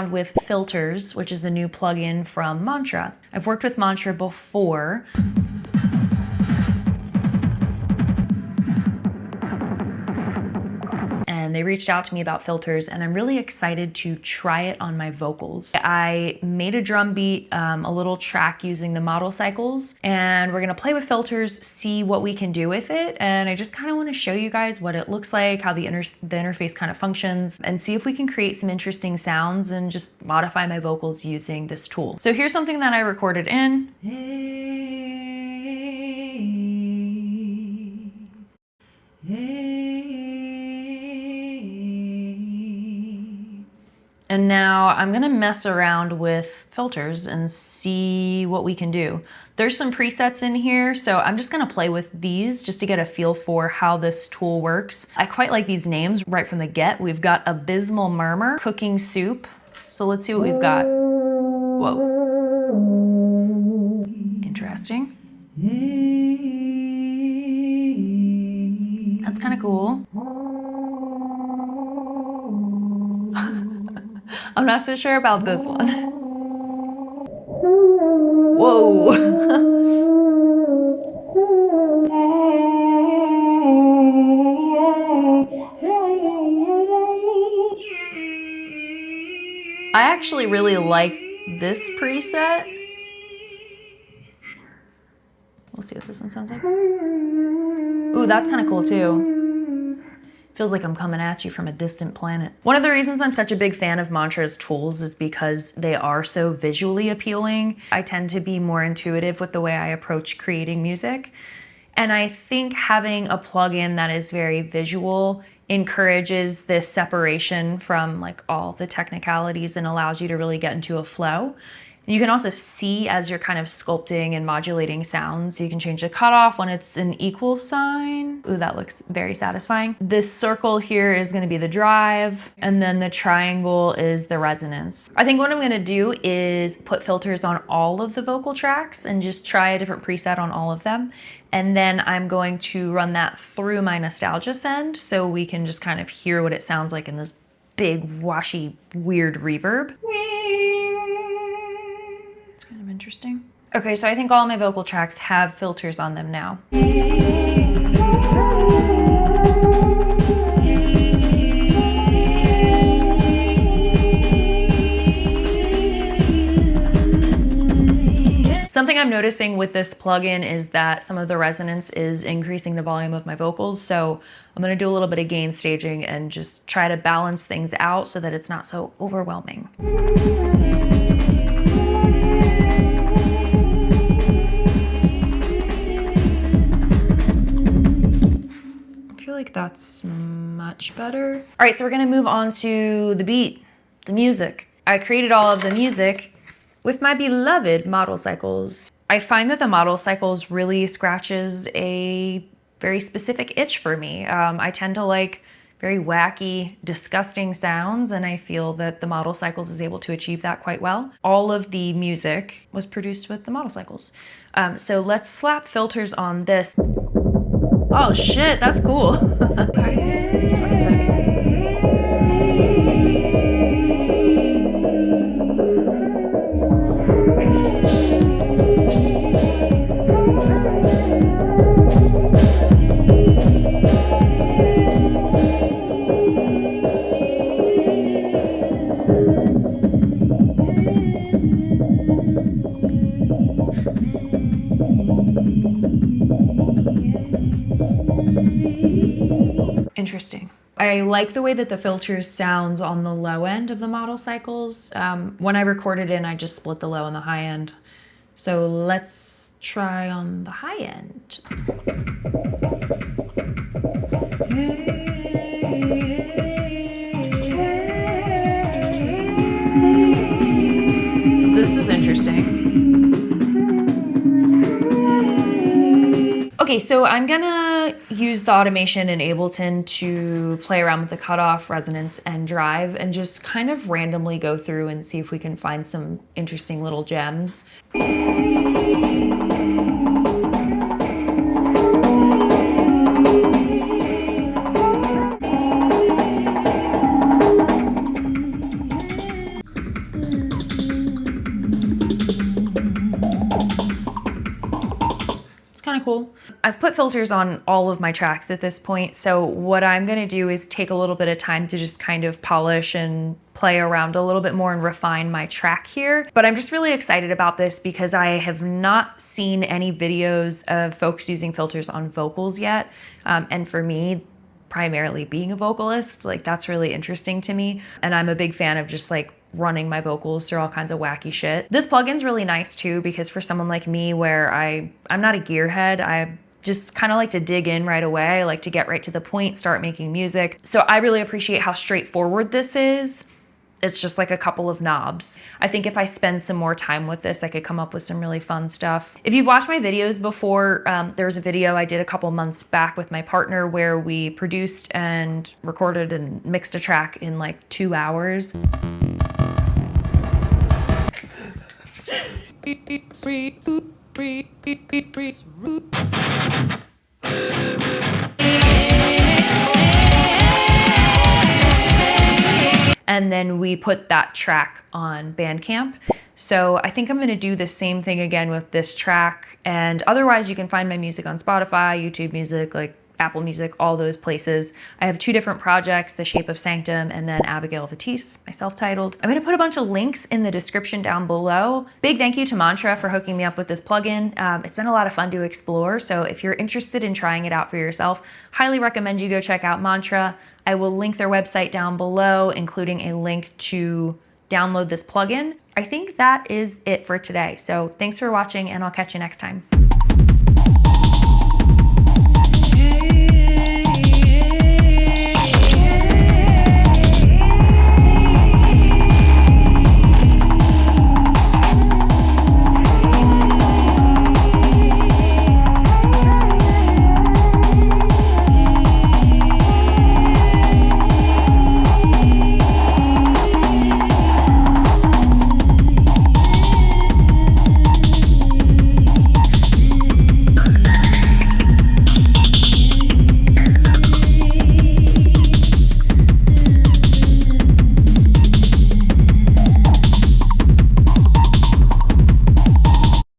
around with Filters, which is a new plugin from MNTRA. I've worked with MNTRA before. And they reached out to me about filters, and I'm really excited to try it on my vocals. I made a drum beat, a little track using the model cycles, and we're gonna play with filters, see what we can do with it. And I just kind of want to show you guys what it looks like, how the interface kind of functions, and see if we can create some interesting sounds and just modify my vocals using this tool. So here's something that I recorded in. And now I'm gonna mess around with filters and see what we can do. There's some presets in here, so I'm just gonna play with these just to get a feel for how this tool works. I quite like these names right from the get. We've got Abysmal Murmur, Cooking Soup. So let's see what we've got. Whoa. Interesting. That's kind of cool. I'm not so sure about this one. Whoa. I actually really like this preset. We'll see what this one sounds like. Ooh, that's kind of cool too. Feels like I'm coming at you from a distant planet. One of the reasons I'm such a big fan of MNTRA's tools is because they are so visually appealing. I tend to be more intuitive with the way I approach creating music. And I think having a plugin that is very visual encourages this separation from like all the technicalities and allows you to really get into a flow. You can also see as you're kind of sculpting and modulating sounds. You can change the cutoff when it's an equal sign. Ooh, that looks very satisfying. This circle here is gonna be the drive, and then the triangle is the resonance. I think what I'm gonna do is put filters on all of the vocal tracks and just try a different preset on all of them. And then I'm going to run that through my nostalgia send so we can just kind of hear what it sounds like in this big, washy, weird reverb. Kind of interesting. Okay, so I think all my vocal tracks have filters on them now. Something I'm noticing with this plugin is that some of the resonance is increasing the volume of my vocals, so I'm gonna do a little bit of gain staging and just try to balance things out so that it's not so overwhelming. Like that's much better. All right, so we're gonna move on to the beat, the music. I created all of the music with my beloved model cycles. I find that the model cycles really scratches a very specific itch for me. I tend to like very wacky, disgusting sounds, and I feel that the model cycles is able to achieve that quite well. All of the music was produced with the model cycles. So let's slap filters on this. Oh shit, that's cool. Okay, just fucking sick. Interesting. I like the way that the filters sounds on the low end of the model cycles. When I recorded in, I just split the low and the high end. So let's try on the high end. This is interesting. Okay, so I'm gonna use the automation in Ableton to play around with the cutoff, resonance, and drive, and just kind of randomly go through and see if we can find some interesting little gems. of cool. I've put filters on all of my tracks at this point, so what I'm gonna do is take a little bit of time to just kind of polish and play around a little bit more and refine my track here. But I'm just really excited about this because I have not seen any videos of folks using filters on vocals yet. And for me, primarily being a vocalist, like that's really interesting to me. And I'm a big fan of just like running my vocals through all kinds of wacky shit. This plugin's really nice too, because for someone like me where I'm not a gearhead, I just kind of like to dig in right away. I like to get right to the point, start making music. So I really appreciate how straightforward this is. It's just like a couple of knobs. I think if I spend some more time with this, I could come up with some really fun stuff. If you've watched my videos before, there was a video I did a couple months back with my partner where we produced and recorded and mixed a track in like 2 hours. And then we put that track on Bandcamp. So I think I'm gonna do the same thing again with this track. And otherwise you can find my music on Spotify, YouTube Music, like Apple Music, all those places. I have 2 different projects, The Shape of Sanctum and then Abigail Fatisse, my self-titled. I'm gonna put a bunch of links in the description down below. Big thank you to MNTRA for hooking me up with this plugin. It's been a lot of fun to explore. So if you're interested in trying it out for yourself, highly recommend you go check out MNTRA. I will link their website down below, including a link to download this plugin. I think that is it for today. So thanks for watching and I'll catch you next time.